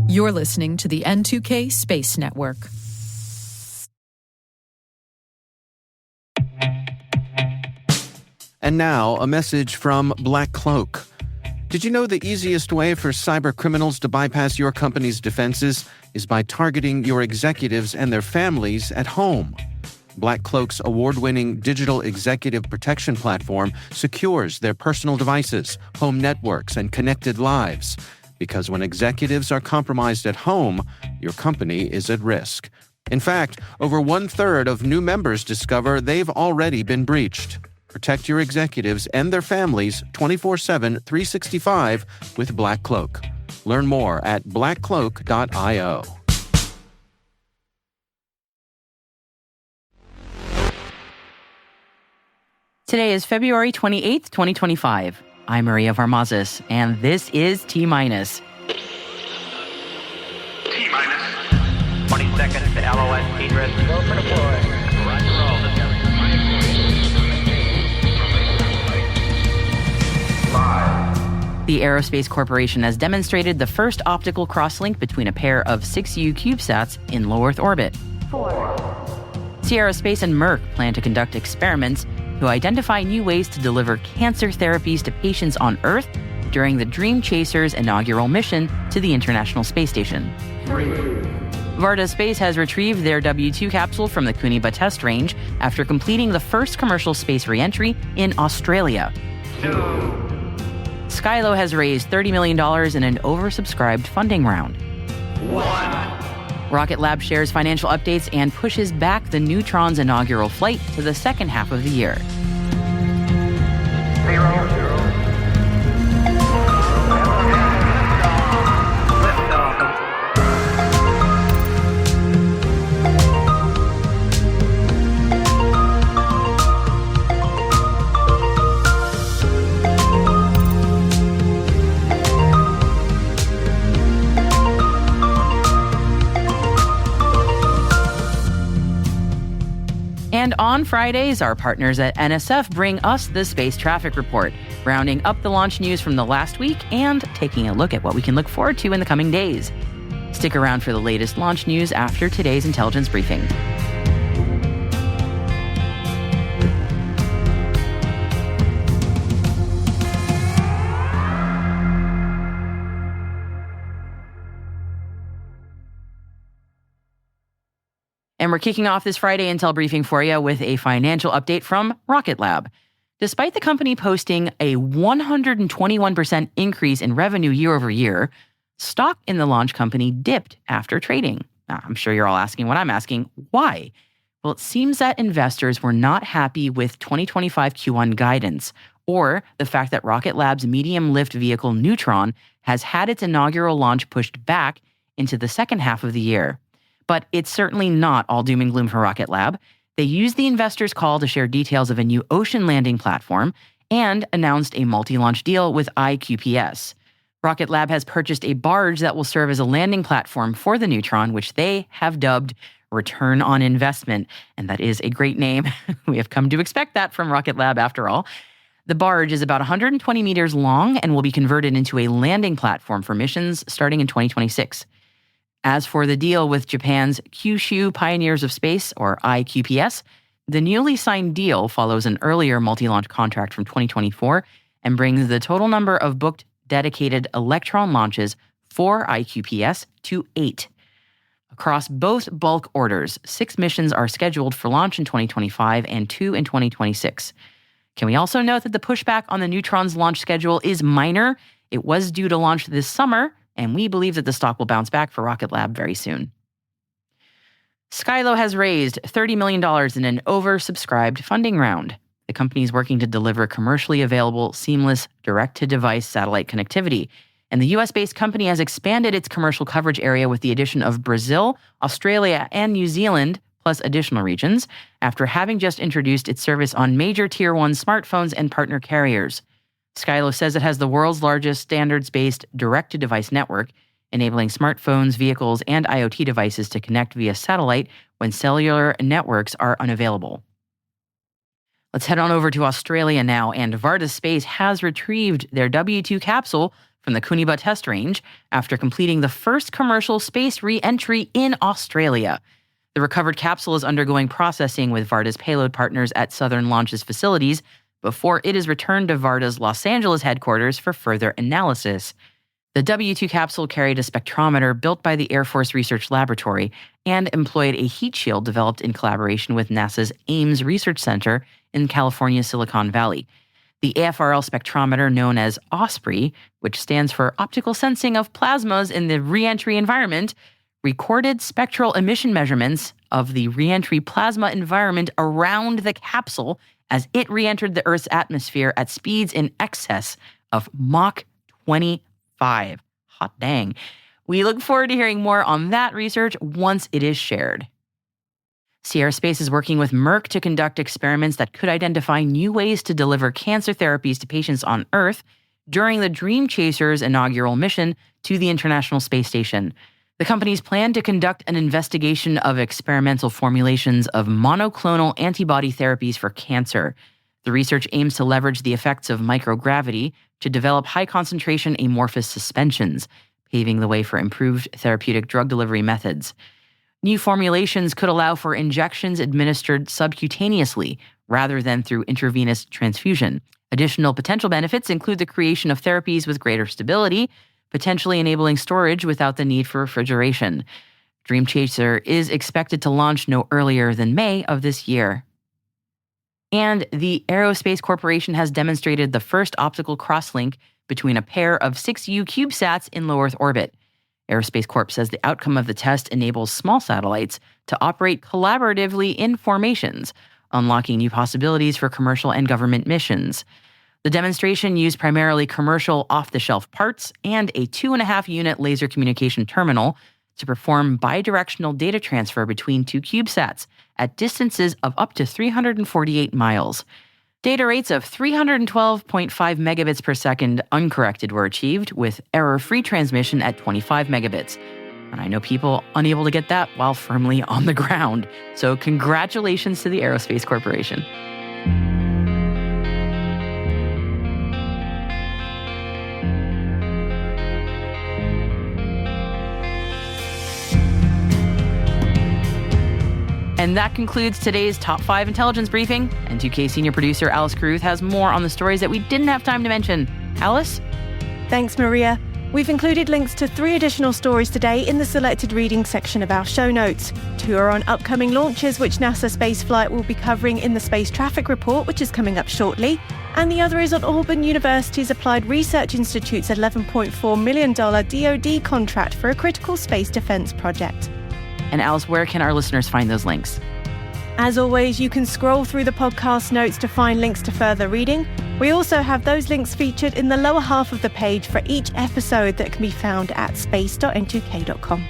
You're listening to the N2K Space Network. And now, a message from Black Cloak. Did you know the easiest way for cyber criminals to bypass your company's defenses is by targeting your executives and their families at home? Black Cloak's award-winning digital executive protection platform secures their personal devices, home networks, and connected lives. Because when executives are compromised at home, your company is at risk. In fact, over 1/3 of new members discover they've already been breached. Protect your executives and their families 24/7, 365 with Black Cloak. Learn more at blackcloak.io. Today is February 28th, 2025. I'm Maria Varmazis, and this is T-Minus. T-minus 20 seconds to LOS T-Drift. Go for deploy. Roger, roll. The Aerospace Corporation has demonstrated the first optical crosslink between a pair of 6U CubeSats in low Earth orbit. 4. Sierra Space and Merck plan to conduct experiments to identify new ways to deliver cancer therapies to patients on Earth during the Dream Chaser's inaugural mission to the International Space Station. 3. Varda Space has retrieved their W2 capsule from the Kuniba test range after completing the first commercial space re-entry in Australia. 2. Skylo has raised $30 million in an oversubscribed funding round. 1. Rocket Lab shares financial updates and pushes back the Neutron's inaugural flight to the second half of the year. 0. And on Fridays, our partners at NSF bring us the Space Traffic Report, rounding up the launch news from the last week and taking a look at what we can look forward to in the coming days. Stick around for the latest launch news after today's intelligence briefing. And we're kicking off this Friday Intel briefing for you with a financial update from Rocket Lab. Despite the company posting a 121% increase in revenue year over year, stock in the launch company dipped after trading. Now, I'm sure you're all asking what I'm asking. Why? Well, it seems that investors were not happy with 2025 Q1 guidance, or the fact that Rocket Lab's medium-lift vehicle Neutron has had its inaugural launch pushed back into the second half of the year. But it's certainly not all doom and gloom for Rocket Lab. They used the investors' call to share details of a new ocean landing platform and announced a multi-launch deal with IQPS. Rocket Lab has purchased a barge that will serve as a landing platform for the Neutron, which they have dubbed Return on Investment. And that is a great name. We have come to expect that from Rocket Lab after all. The barge is about 120 meters long and will be converted into a landing platform for missions starting in 2026. As for the deal with Japan's Kyushu Pioneers of Space, or IQPS, the newly signed deal follows an earlier multi-launch contract from 2024 and brings the total number of booked dedicated Electron launches for IQPS to 8. Across both bulk orders, 6 missions are scheduled for launch in 2025 and 2 in 2026. Can we also note that the pushback on the Neutron's launch schedule is minor? It was due to launch this summer, and we believe that the stock will bounce back for Rocket Lab very soon. Skylo has raised $30 million in an oversubscribed funding round. The company is working to deliver commercially available, seamless, direct-to-device satellite connectivity. And the US-based company has expanded its commercial coverage area with the addition of Brazil, Australia, and New Zealand, plus additional regions, after having just introduced its service on major Tier 1 smartphones and partner carriers. Skylo says it has the world's largest standards-based direct-to-device network, enabling smartphones, vehicles, and IoT devices to connect via satellite when cellular networks are unavailable. Let's head on over to Australia now, and Varda Space has retrieved their W2 capsule from the Kuniba test range after completing the first commercial space re-entry in Australia. The recovered capsule is undergoing processing with Varda's payload partners at Southern Launch's facilities before it is returned to Varda's Los Angeles headquarters for further analysis. The W2 capsule carried a spectrometer built by the Air Force Research Laboratory and employed a heat shield developed in collaboration with NASA's Ames Research Center in California's Silicon Valley. The AFRL spectrometer, known as OSPRI, which stands for Optical Sensing of Plasmas in the Re-entry Environment, recorded spectral emission measurements of the re-entry plasma environment around the capsule as it re-entered the Earth's atmosphere at speeds in excess of Mach 25. Hot dang. We look forward to hearing more on that research once it is shared. Sierra Space is working with Merck to conduct experiments that could identify new ways to deliver cancer therapies to patients on Earth during the Dream Chaser's inaugural mission to the International Space Station. The companies plan to conduct an investigation of experimental formulations of monoclonal antibody therapies for cancer. The research aims to leverage the effects of microgravity to develop high-concentration amorphous suspensions, paving the way for improved therapeutic drug delivery methods. New formulations could allow for injections administered subcutaneously rather than through intravenous transfusion. Additional potential benefits include the creation of therapies with greater stability, potentially enabling storage without the need for refrigeration. Dream Chaser is expected to launch no earlier than May of this year. And the Aerospace Corporation has demonstrated the first optical crosslink between a pair of 6U CubeSats in low Earth orbit. Aerospace Corp says the outcome of the test enables small satellites to operate collaboratively in formations, unlocking new possibilities for commercial and government missions. The demonstration used primarily commercial off-the-shelf parts and a 2.5-unit laser communication terminal to perform bidirectional data transfer between two CubeSats at distances of up to 348 miles. Data rates of 312.5 megabits per second uncorrected were achieved, with error-free transmission at 25 megabits. And I know people unable to get that while firmly on the ground. So congratulations to the Aerospace Corporation. And that concludes today's Top 5 Intelligence Briefing. N2K senior producer Alice Carruth has more on the stories that we didn't have time to mention. Alice? Thanks, Maria. We've included links to 3 additional stories today in the selected reading section of our show notes. 2 are on upcoming launches, which NASA spaceflight will be covering in the Space Traffic Report, which is coming up shortly. And the other is on Auburn University's Applied Research Institute's $11.4 million DoD contract for a critical space defense project. And Alice, where can our listeners find those links? As always, you can scroll through the podcast notes to find links to further reading. We also have those links featured in the lower half of the page for each episode that can be found at space.n2k.com.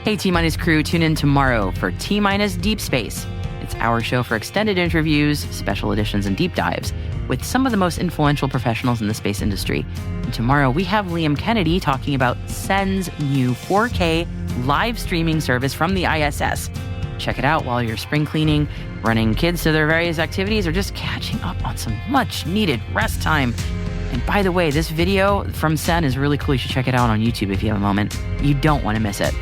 Hey, T-Minus crew, tune in tomorrow for T-Minus Deep Space. It's our show for extended interviews, special editions, and deep dives with some of the most influential professionals in the space industry. And tomorrow, we have Liam Kennedy talking about CEN's new 4K live streaming service from the ISS. Check it out while you're spring cleaning, running kids to their various activities, or just catching up on some much-needed rest time. And by the way, this video from CEN is really cool. You should check it out on YouTube if you have a moment. You don't want to miss it.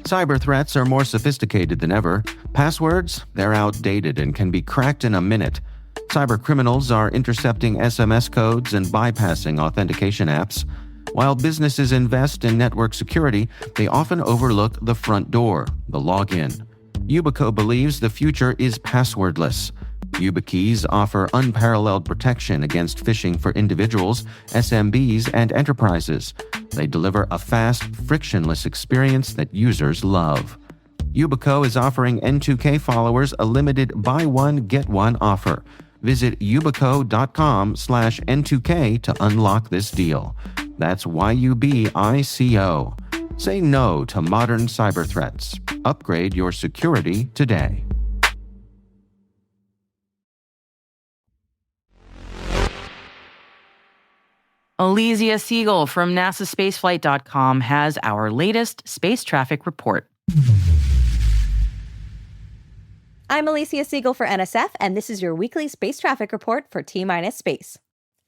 Cyber threats are more sophisticated than ever. Passwords, they're outdated and can be cracked in a minute. Cyber criminals are intercepting SMS codes and bypassing authentication apps. While businesses invest in network security, they often overlook the front door, the login. Yubico believes the future is passwordless. YubiKeys offer unparalleled protection against phishing for individuals, SMBs, and enterprises. They deliver a fast, frictionless experience that users love. Yubico is offering N2K followers a limited buy one, get one offer. Visit yubico.com/N2K to unlock this deal. That's YUBICO. Say no to modern cyber threats. Upgrade your security today. Elysia Siegel from NASAspaceflight.com has our latest space traffic report. I'm Elysia Siegel for NSF, and this is your weekly space traffic report for T-Minus Space.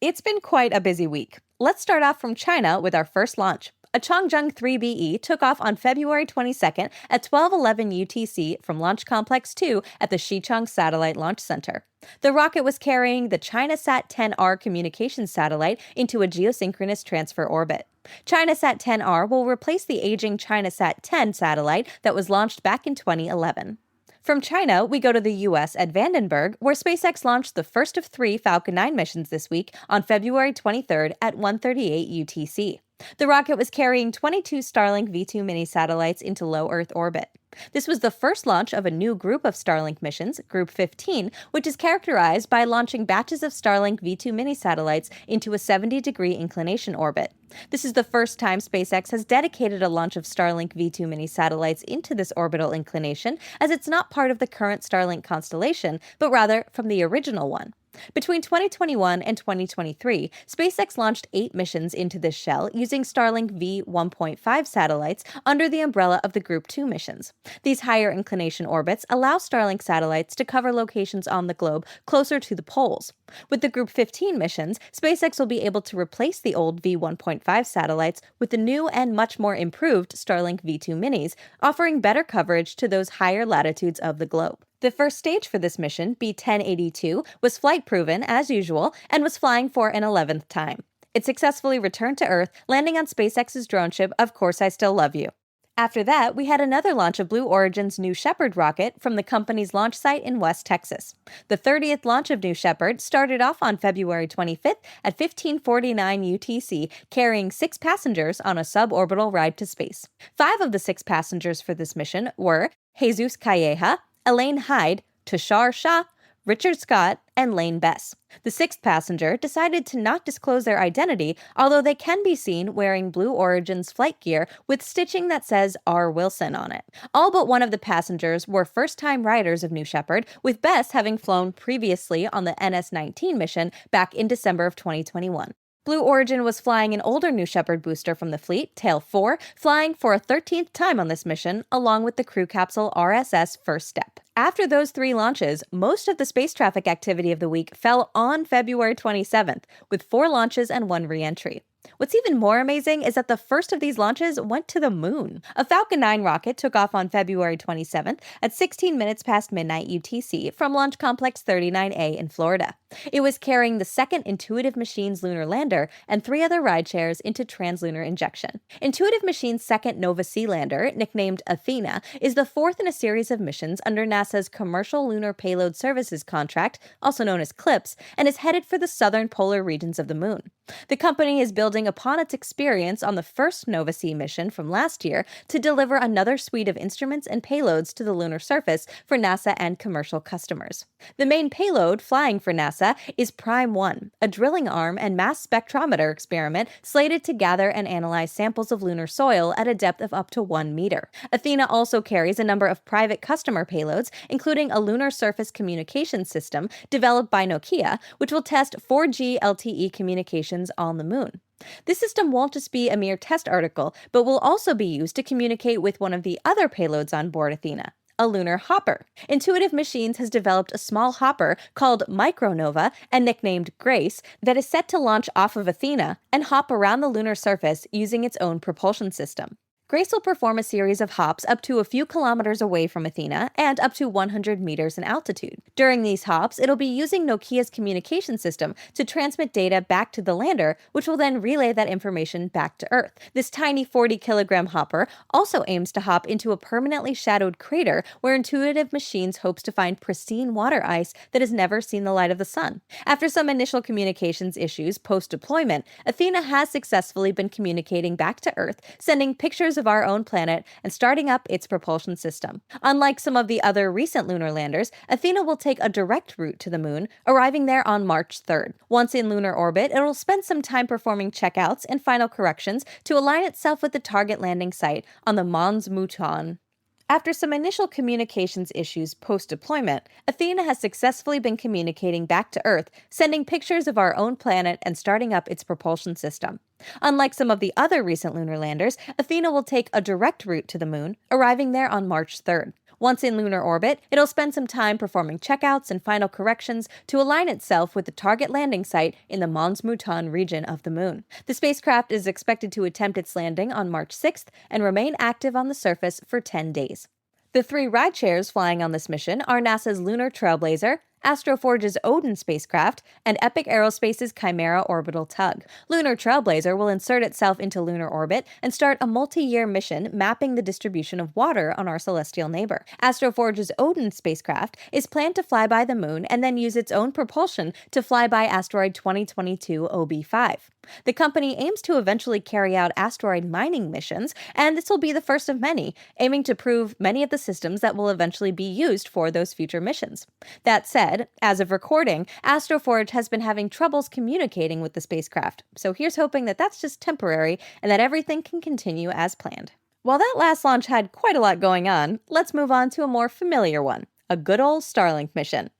It's been quite a busy week. Let's start off from China with our first launch. A Changzheng 3BE took off on February 22nd at 12:11 UTC from Launch Complex 2 at the Xichang Satellite Launch Center. The rocket was carrying the ChinaSat-10R communications satellite into a geosynchronous transfer orbit. ChinaSat-10R will replace the aging ChinaSat-10 satellite that was launched back in 2011. From China, we go to the U.S. at Vandenberg, where SpaceX launched the first of 3 Falcon 9 missions this week on February 23rd at 1:38 UTC. The rocket was carrying 22 Starlink V2 mini satellites into low Earth orbit. This was the first launch of a new group of Starlink missions, Group 15, which is characterized by launching batches of Starlink V2 mini satellites into a 70-degree inclination orbit. This is the first time SpaceX has dedicated a launch of Starlink V2 mini satellites into this orbital inclination, as it's not part of the current Starlink constellation, but rather from the original one. Between 2021 and 2023, SpaceX launched 8 missions into this shell using Starlink V1.5 satellites under the umbrella of the Group 2 missions. These higher inclination orbits allow Starlink satellites to cover locations on the globe closer to the poles. With the Group 15 missions, SpaceX will be able to replace the old V1.5 satellites with the new and much more improved Starlink V2 minis, offering better coverage to those higher latitudes of the globe. The first stage for this mission, B-1082, was flight-proven, as usual, and was flying for an 11th time. It successfully returned to Earth, landing on SpaceX's drone ship, Of Course I Still Love You. After that, we had another launch of Blue Origin's New Shepard rocket from the company's launch site in West Texas. The 30th launch of New Shepard started off on February 25th at 15:49 UTC, carrying 6 passengers on a suborbital ride to space. 5 of the 6 passengers for this mission were Jesus Calleja, Elaine Hyde, Tushar Shah, Richard Scott, and Lane Bess. The 6th passenger decided to not disclose their identity, although they can be seen wearing Blue Origin's flight gear with stitching that says R. Wilson on it. All but one of the passengers were first-time riders of New Shepard, with Bess having flown previously on the NS-19 mission back in December of 2021. Blue Origin was flying an older New Shepard booster from the fleet, Tail 4, flying for a 13th time on this mission, along with the crew capsule RSS First Step. After those 3 launches, most of the space traffic activity of the week fell on February 27th, with 4 launches and 1 re-entry. What's even more amazing is that the first of these launches went to the moon. A Falcon 9 rocket took off on February 27th at 16 minutes past midnight UTC from Launch Complex 39A in Florida. It was carrying the second Intuitive Machines lunar lander and 3 other rideshares into translunar injection. Intuitive Machines' second Nova C lander, nicknamed Athena, is the 4th in a series of missions under NASA's Commercial Lunar Payload Services contract, also known as CLPS, and is headed for the southern polar regions of the moon. The company is building upon its experience on the first Nova C mission from last year to deliver another suite of instruments and payloads to the lunar surface for NASA and commercial customers. The main payload flying for NASA is Prime 1, a drilling arm and mass spectrometer experiment slated to gather and analyze samples of lunar soil at a depth of up to 1 meter. Athena also carries a number of private customer payloads, including a lunar surface communications system developed by Nokia, which will test 4G LTE communications on the moon. This system won't just be a mere test article, but will also be used to communicate with one of the other payloads on board Athena, a lunar hopper. Intuitive Machines has developed a small hopper called Micronova and nicknamed Grace that is set to launch off of Athena and hop around the lunar surface using its own propulsion system. Grace will perform a series of hops up to a few kilometers away from Athena and up to 100 meters in altitude. During these hops, it'll be using Nokia's communication system to transmit data back to the lander, which will then relay that information back to Earth. This tiny 40-kilogram hopper also aims to hop into a permanently shadowed crater where Intuitive Machines hopes to find pristine water ice that has never seen the light of the sun. After some initial communications issues post-deployment, Athena has successfully been communicating back to Earth, sending pictures of our own planet and starting up its propulsion system. Unlike some of the other recent lunar landers, Athena will take a direct route to the moon, arriving there on March 3rd. Once in lunar orbit, it'll spend some time performing checkouts and final corrections to align itself with the target landing site on the Mons Mouton. After some initial communications issues post-deployment, Athena has successfully been communicating back to Earth, sending pictures of our own planet and starting up its propulsion system. Unlike some of the other recent lunar landers, Athena will take a direct route to the moon, arriving there on March 3rd. Once in lunar orbit, it'll spend some time performing checkouts and final corrections to align itself with the target landing site in the Mons Mouton region of the moon. The spacecraft is expected to attempt its landing on March 6th and remain active on the surface for 10 days. The 3 rideshares flying on this mission are NASA's Lunar Trailblazer, Astroforge's Odin spacecraft, and Epic Aerospace's Chimera orbital tug. Lunar Trailblazer will insert itself into lunar orbit and start a multi-year mission mapping the distribution of water on our celestial neighbor. Astroforge's Odin spacecraft is planned to fly by the moon and then use its own propulsion to fly by asteroid 2022 OB5. The company aims to eventually carry out asteroid mining missions, and this will be the first of many, aiming to prove many of the systems that will eventually be used for those future missions. That said, as of recording, Astroforge has been having troubles communicating with the spacecraft, so here's hoping that that's just temporary and that everything can continue as planned. While that last launch had quite a lot going on, let's move on to a more familiar one, a good old Starlink mission.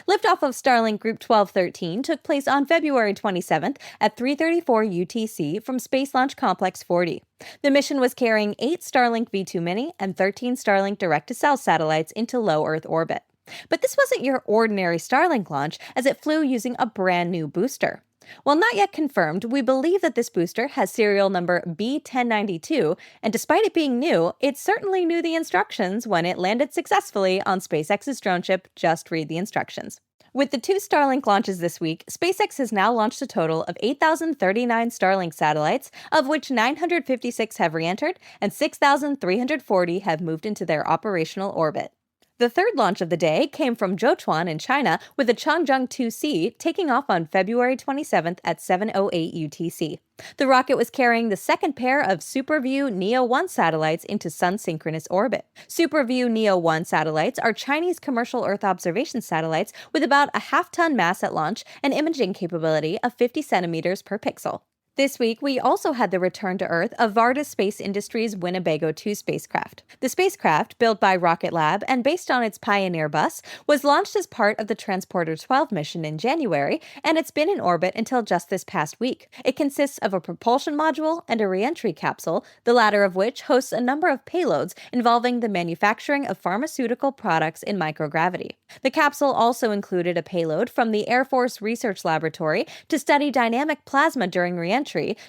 Liftoff of Starlink Group 1213 took place on February 27th at 3:34 UTC from Space Launch Complex 40. The mission was carrying 8 Starlink V2 Mini and 13 Starlink direct-to-cell satellites into low Earth orbit. But this wasn't your ordinary Starlink launch, as it flew using a brand new booster. While not yet confirmed, we believe that this booster has serial number B1092, and despite it being new, it certainly knew the instructions when it landed successfully on SpaceX's drone ship Just Read the Instructions. With the 2 Starlink launches this week, SpaceX has now launched a total of 8,039 Starlink satellites, of which 956 have re-entered and 6,340 have moved into their operational orbit. The third launch of the day came from Zhochuan in China, with the Changzheng 2C taking off on February 27th at 7:08 UTC. The rocket was carrying the second pair of SuperView Neo-1 satellites into sun-synchronous orbit. SuperView Neo-1 satellites are Chinese commercial Earth observation satellites with about a half-ton mass at launch and imaging capability of 50 centimeters per pixel. This week, we also had the return to Earth of Varda Space Industries' Winnebago 2 spacecraft. The spacecraft, built by Rocket Lab and based on its Pioneer bus, was launched as part of the Transporter 12 mission in January, and it's been in orbit until just this past week. It consists of a propulsion module and a re-entry capsule, the latter of which hosts a number of payloads involving the manufacturing of pharmaceutical products in microgravity. The capsule also included a payload from the Air Force Research Laboratory to study dynamic plasma during re-entry,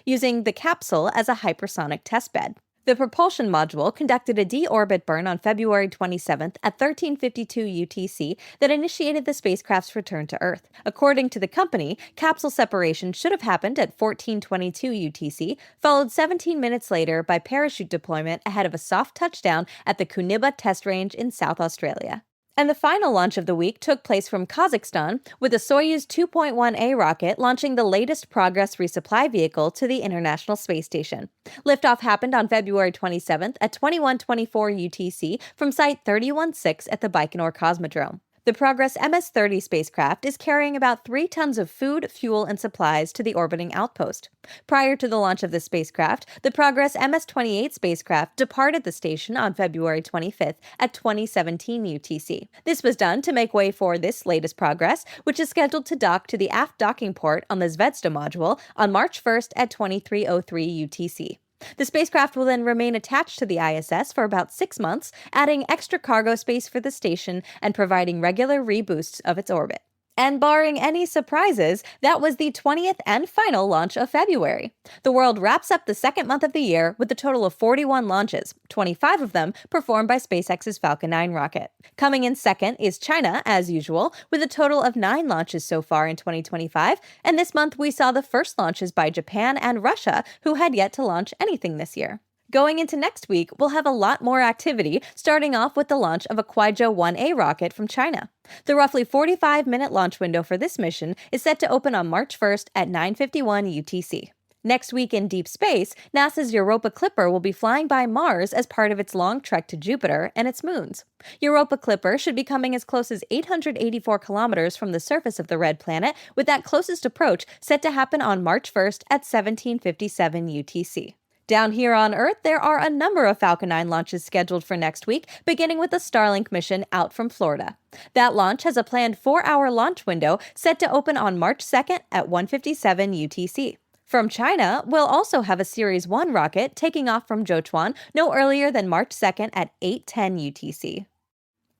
using the capsule as a hypersonic testbed. The propulsion module conducted a de-orbit burn on February 27th at 13:52 UTC that initiated the spacecraft's return to Earth. According to the company, capsule separation should have happened at 14:22 UTC, followed 17 minutes later by parachute deployment ahead of a soft touchdown at the Kuniba test range in South Australia. And the final launch of the week took place from Kazakhstan, with the Soyuz 2.1A rocket launching the latest Progress resupply vehicle to the International Space Station. Liftoff happened on February 27th at 21:24 UTC from Site 31-6 at the Baikonur Cosmodrome. The Progress MS-30 spacecraft is carrying about 3 tons of food, fuel, and supplies to the orbiting outpost. Prior to the launch of the spacecraft, the Progress MS-28 spacecraft departed the station on February 25th at 2017 UTC. This was done to make way for this latest Progress, which is scheduled to dock to the aft docking port on the Zvezda module on March 1st at 23:03 UTC. The spacecraft will then remain attached to the ISS for about 6 months, adding extra cargo space for the station and providing regular reboosts of its orbit. And barring any surprises, that was the 20th and final launch of February. The world wraps up the second month of the year with a total of 41 launches, 25 of them performed by SpaceX's Falcon 9 rocket. Coming in second is China, as usual, with a total of 9 launches so far in 2025, and this month we saw the first launches by Japan and Russia, who had yet to launch anything this year. Going into next week, we'll have a lot more activity, starting off with the launch of a Kuaizhou 1A rocket from China. The roughly 45-minute launch window for this mission is set to open on March 1st at 9:51 UTC. Next week in deep space, NASA's Europa Clipper will be flying by Mars as part of its long trek to Jupiter and its moons. Europa Clipper should be coming as close as 884 kilometers from the surface of the red planet, with that closest approach set to happen on March 1st at 17:57 UTC. Down here on Earth, there are a number of Falcon 9 launches scheduled for next week, beginning with the Starlink mission out from Florida. That launch has a planned 4-hour launch window set to open on March 2nd at 1:57 UTC. From China, we'll also have a Series 1 rocket taking off from Zhochuan no earlier than March 2nd at 8:10 UTC.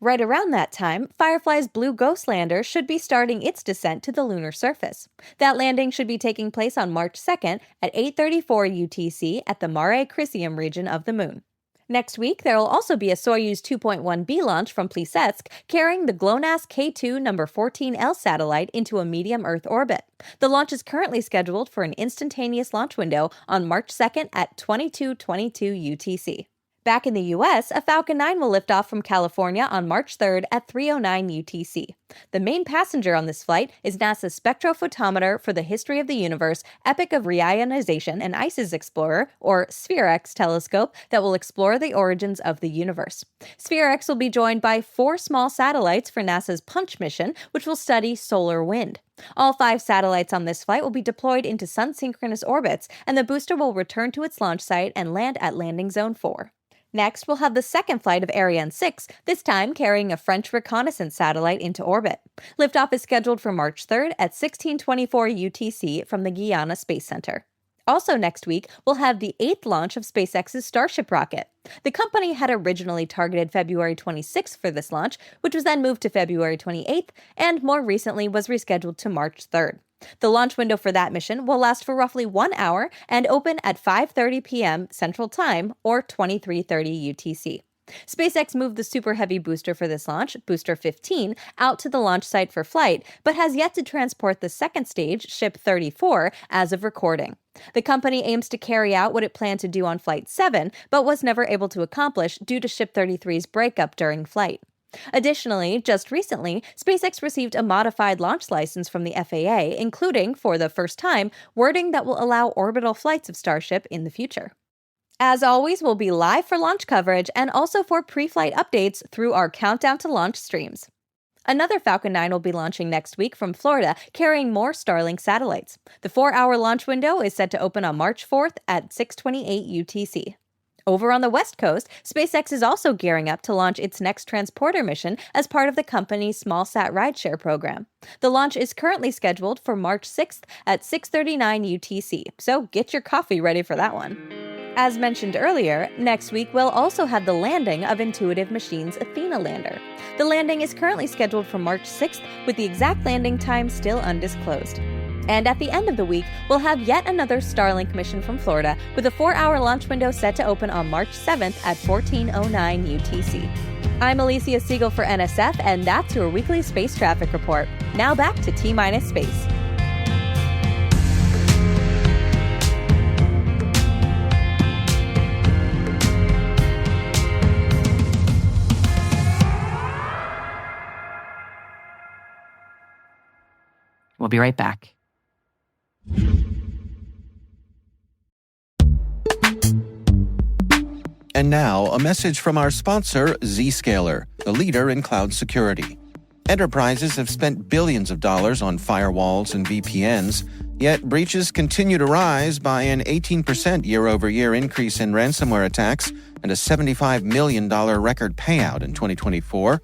Right around that time, Firefly's Blue Ghost lander should be starting its descent to the lunar surface. That landing should be taking place on March 2nd at 8:34 UTC at the Mare Crisium region of the Moon. Next week, there will also be a Soyuz 2.1B launch from Plesetsk carrying the GLONASS K2 No. 14L satellite into a medium Earth orbit. The launch is currently scheduled for an instantaneous launch window on March 2nd at 22:22 UTC. Back in the U.S., a Falcon 9 will lift off from California on March 3rd at 3:09 UTC. The main passenger on this flight is NASA's spectrophotometer for the History of the Universe Epoch of Reionization and Ices Explorer, or SPHERE-X telescope that will explore the origins of the universe. SPHERE-X will be joined by 4 small satellites for NASA's Punch mission, which will study solar wind. All 5 satellites on this flight will be deployed into sun-synchronous orbits, and the booster will return to its launch site and land at Landing Zone 4. Next, we'll have the second flight of Ariane 6, this time carrying a French reconnaissance satellite into orbit. Liftoff is scheduled for March 3rd at 16:24 UTC from the Guyana Space Center. Also next week, we'll have the 8th launch of SpaceX's Starship rocket. The company had originally targeted February 26th for this launch, which was then moved to February 28th, and more recently was rescheduled to March 3rd. The launch window for that mission will last for roughly 1 hour and open at 5:30 p.m. Central Time, or 23:30 UTC. SpaceX moved the Super Heavy booster for this launch, Booster 15, out to the launch site for flight, but has yet to transport the second stage, Ship 34, as of recording. The company aims to carry out what it planned to do on Flight 7, but was never able to accomplish due to Ship 33's breakup during flight. Additionally, just recently, SpaceX received a modified launch license from the FAA, including, for the first time, wording that will allow orbital flights of Starship in the future. As always, we'll be live for launch coverage and also for pre-flight updates through our Countdown to Launch streams. Another Falcon 9 will be launching next week from Florida, carrying more Starlink satellites. The 4-hour launch window is set to open on March 4th at 6:28 UTC. Over on the West Coast, SpaceX is also gearing up to launch its next transporter mission as part of the company's SmallSat rideshare program. The launch is currently scheduled for March 6th at 6:39 UTC, so get your coffee ready for that one. As mentioned earlier, next week we'll also have the landing of Intuitive Machines' Athena lander. The landing is currently scheduled for March 6th, with the exact landing time still undisclosed. And at the end of the week, we'll have yet another Starlink mission from Florida, with a 4-hour launch window set to open on March 7th at 14:09 UTC. I'm Alicia Siegel for NSF, and that's your weekly space traffic report. Now back to T-Minus Space. We'll be right back. And now, a message from our sponsor, Zscaler, the leader in cloud security. Enterprises have spent billions of dollars on firewalls and VPNs, yet breaches continue to rise by an 18% year-over-year increase in ransomware attacks and a $75 million record payout in 2024.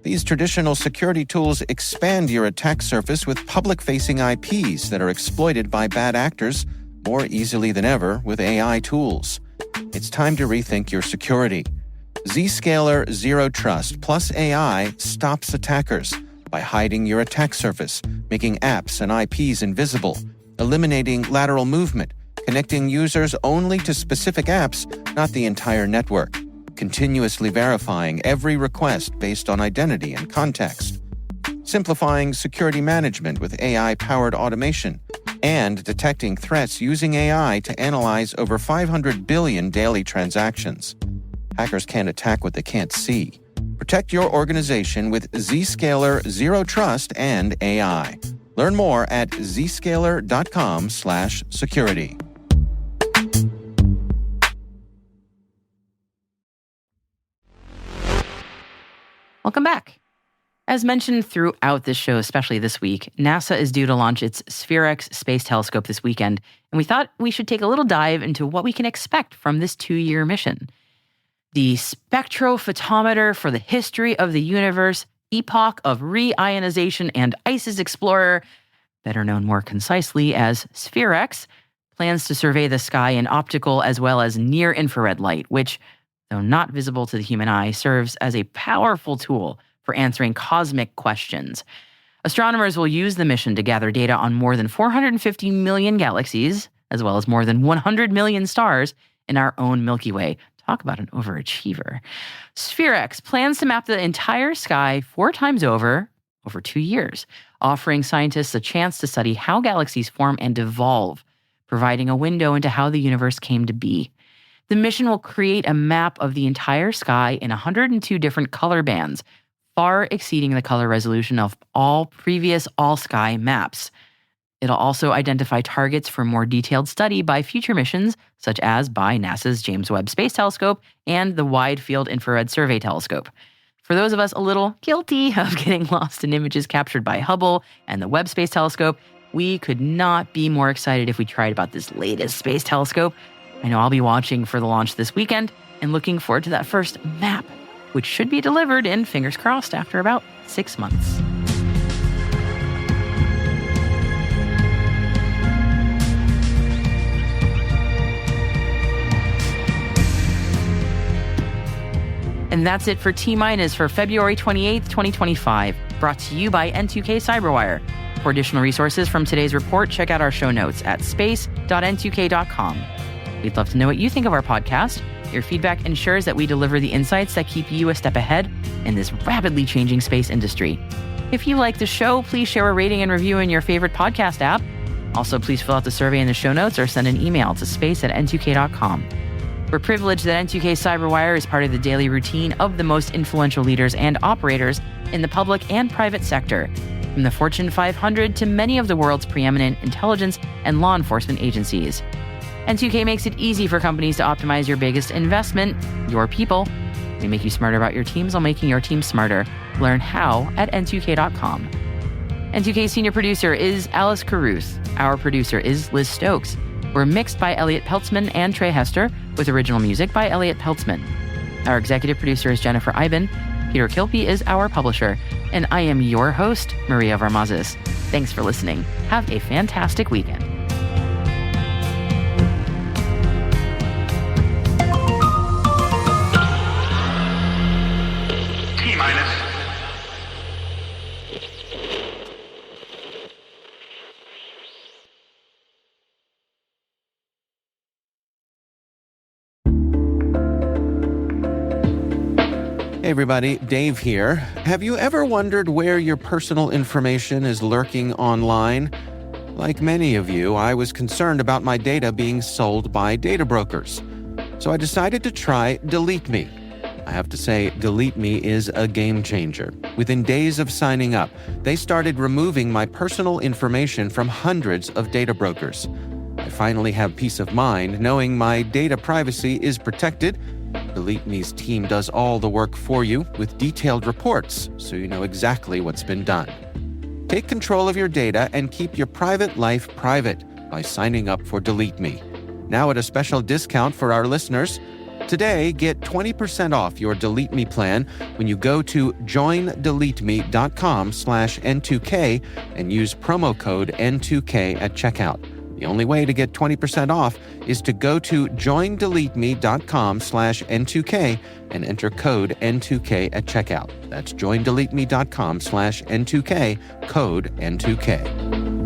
These traditional security tools expand your attack surface with public-facing IPs that are exploited by bad actors more easily than ever with AI tools. It's time to rethink your security. Zscaler Zero Trust plus AI stops attackers by hiding your attack surface, making apps and IPs invisible, eliminating lateral movement, connecting users only to specific apps, not the entire network, continuously verifying every request based on identity and context, simplifying security management with AI-powered automation, and detecting threats using AI to analyze over 500 billion daily transactions. Hackers can't attack what they can't see. Protect your organization with Zscaler Zero Trust and AI. Learn more at zscaler.com/security. Welcome back. As mentioned throughout this show, especially this week, NASA is due to launch its SphereX space telescope this weekend, and we thought we should take a little dive into what we can expect from this 2-year mission. The spectrophotometer for the history of the universe, epoch of reionization, and ICE's explorer, better known more concisely as SphereX, plans to survey the sky in optical as well as near-infrared light, which, though not visible to the human eye, serves as a powerful tool for answering cosmic questions. Astronomers will use the mission to gather data on more than 450 million galaxies, as well as more than 100 million stars in our own Milky Way. Talk about an overachiever. SphereX plans to map the entire sky 4 times over 2 years, offering scientists a chance to study how galaxies form and evolve, providing a window into how the universe came to be. The mission will create a map of the entire sky in 102 different color bands, far exceeding the color resolution of all previous all-sky maps. It'll also identify targets for more detailed study by future missions, such as by NASA's James Webb Space Telescope and the Wide Field Infrared Survey Telescope. For those of us a little guilty of getting lost in images captured by Hubble and the Webb Space Telescope, we could not be more excited if we tried about this latest space telescope. I know I'll be watching for the launch this weekend and looking forward to that first map, which should be delivered in, fingers crossed, after about 6 months. And that's it for T-Minus for February 28th, 2025, brought to you by N2K Cyberwire. For additional resources from today's report, check out our show notes at space.n2k.com. We'd love to know what you think of our podcast. Your feedback ensures that we deliver the insights that keep you a step ahead in this rapidly changing space industry. If you like the show, please share a rating and review in your favorite podcast app. Also, please fill out the survey in the show notes or send an email to space@n2k.com. We're privileged that N2K Cyberwire is part of the daily routine of the most influential leaders and operators in the public and private sector, from the Fortune 500 to many of the world's preeminent intelligence and law enforcement agencies. N2K makes it easy for companies to optimize your biggest investment, your people. We make you smarter about your teams while making your team smarter. Learn how at n2k.com. N2K senior producer is Alice Caruth. Our producer is Liz Stokes. We're mixed by Elliot Peltzman and Trey Hester, with original music by Elliot Peltzman. Our executive producer is Jennifer Iben. Peter Kilpie is our publisher. And I am your host, Maria Varmazes. Thanks for listening. Have a fantastic weekend. T-Minus. Hey everybody, Dave here. Have you ever wondered where your personal information is lurking online? Like many of you, I was concerned about my data being sold by data brokers. So I decided to try Delete Me. I have to say, Delete Me is a game changer. Within days of signing up, they started removing my personal information from hundreds of data brokers. I finally have peace of mind knowing my data privacy is protected. Delete Me's team does all the work for you with detailed reports, so you know exactly what's been done. Take control of your data and keep your private life private by signing up for Delete Me. Now at a special discount for our listeners. Today, get 20% off your Delete Me plan when you go to joindeleteme.com/N2K and use promo code N2K at checkout. The only way to get 20% off is to go to joindeleteme.com/N2K and enter code N2K at checkout. That's joindeleteme.com/N2K, code N2K.